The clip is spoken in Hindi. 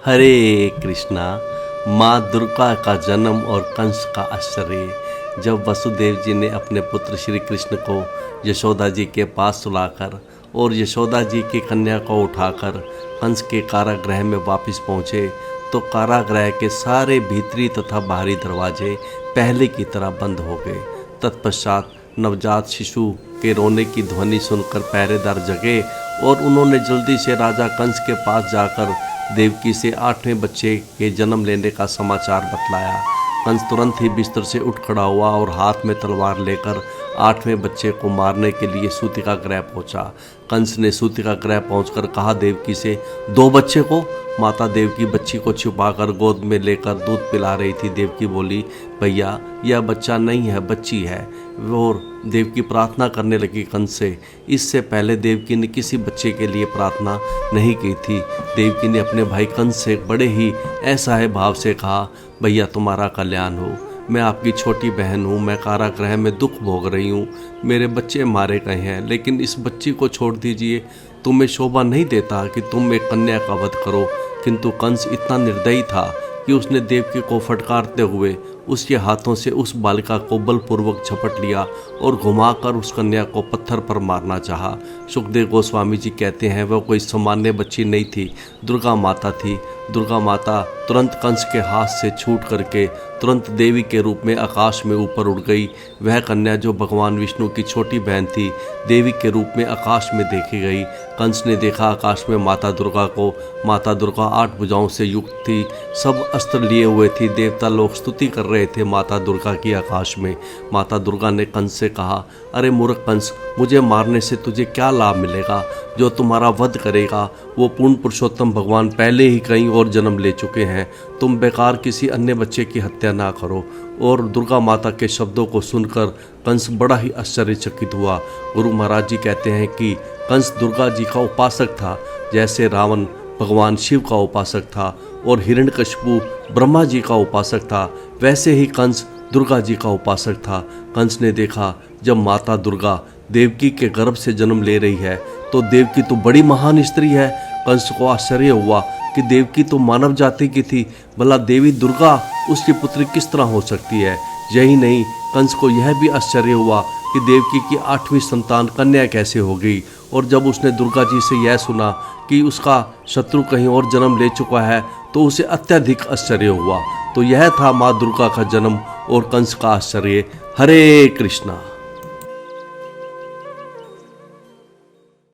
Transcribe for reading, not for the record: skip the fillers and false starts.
हरे कृष्णा। माँ दुर्गा का जन्म और कंस का आश्चर्य। जब वसुदेव जी ने अपने पुत्र श्री कृष्ण को यशोदा जी के पास सुलाकर और यशोदा जी की कन्या को उठाकर कंस के कारागृह में वापस पहुँचे तो कारागृह के सारे भीतरी तथा बाहरी दरवाजे पहले की तरह बंद हो गए। तत्पश्चात नवजात शिशु के रोने की ध्वनि सुनकर पहरेदार जगे और उन्होंने जल्दी से राजा कंस के पास जाकर देवकी से 8वें बच्चे के जन्म लेने का समाचार बतलाया। कंस तुरंत ही बिस्तर से उठ खड़ा हुआ और हाथ में तलवार लेकर 8वें बच्चे को मारने के लिए सूतिका गृह पहुंचा। कंस ने सूतिका गृह पहुंचकर कहा देवकी से, 2 बच्चे को? माता देवकी बच्ची को छुपाकर गोद में लेकर दूध पिला रही थी। देवकी बोली, भैया यह बच्चा नहीं है, बच्ची है। और देवकी प्रार्थना करने लगी कंस से। इससे पहले देवकी ने किसी बच्चे के लिए प्रार्थना नहीं की थी। देवकी ने अपने भाई कंस से बड़े ही असहाय भाव से कहा, भैया तुम्हारा कल्याण हो, मैं आपकी छोटी बहन हूँ, मैं कारागृह में दुख भोग रही हूँ, मेरे बच्चे मारे गए हैं, लेकिन इस बच्ची को छोड़ दीजिए। तुम्हें शोभा नहीं देता कि तुम एक कन्या का वध करो। किंतु कंस इतना निर्दयी था कि उसने देवकी को फटकारते हुए उसके हाथों से उस बालिका को बलपूर्वक झपट लिया और घुमाकर उस कन्या को पत्थर पर मारना चाहा। सुखदेव गोस्वामी जी कहते हैं वह कोई सामान्य बच्ची नहीं थी, दुर्गा माता थी। दुर्गा माता तुरंत कंस के हाथ से छूट करके तुरंत देवी के रूप में आकाश में ऊपर उड़ गई। वह कन्या जो भगवान विष्णु की छोटी बहन थी, देवी के रूप में आकाश में देखी गई। कंस ने देखा आकाश में माता दुर्गा को। माता दुर्गा 8 भुजाओं से युक्त थी, सब अस्त्र लिए हुए थी। देवता लोग स्तुति कर रहे थे माता दुर्गा की आकाश में। माता दुर्गा ने कंस से कहा, अरे मूर्ख कंस, मुझे मारने से तुझे क्या लाभ मिलेगा? जो तुम्हारा वध करेगा वो पूर्ण पुरुषोत्तम भगवान पहले ही कहीं और जन्म ले चुके हैं। तुम बेकार किसी अन्य बच्चे की हत्या ना करो। और दुर्गा माता के शब्दों को सुनकर कंस बड़ा ही आश्चर्यचकित हुआ। गुरु महाराज जी कहते हैं कि कंस दुर्गा जी का उपासक था, जैसे रावण भगवान शिव का उपासक था और हिरण्यकशिपु ब्रह्मा जी का उपासक था, वैसे ही कंस दुर्गा जी का उपासक था। कंस ने देखा जब माता दुर्गा देवकी के गर्भ से जन्म ले रही है तो देवकी तो बड़ी महान स्त्री है। कंस को आश्चर्य हुआ कि देवकी तो मानव जाति की थी, भला देवी दुर्गा उसकी पुत्री किस तरह हो सकती है? यही नहीं, कंस को यह भी आश्चर्य हुआ कि देवकी की 8वीं संतान कन्या कैसे हो गई। और जब उसने दुर्गा जी से यह सुना कि उसका शत्रु कहीं और जन्म ले चुका है तो उसे अत्यधिक आश्चर्य हुआ। तो यह था माँ दुर्गा का जन्म और कंस का आश्चर्य। हरे कृष्णा।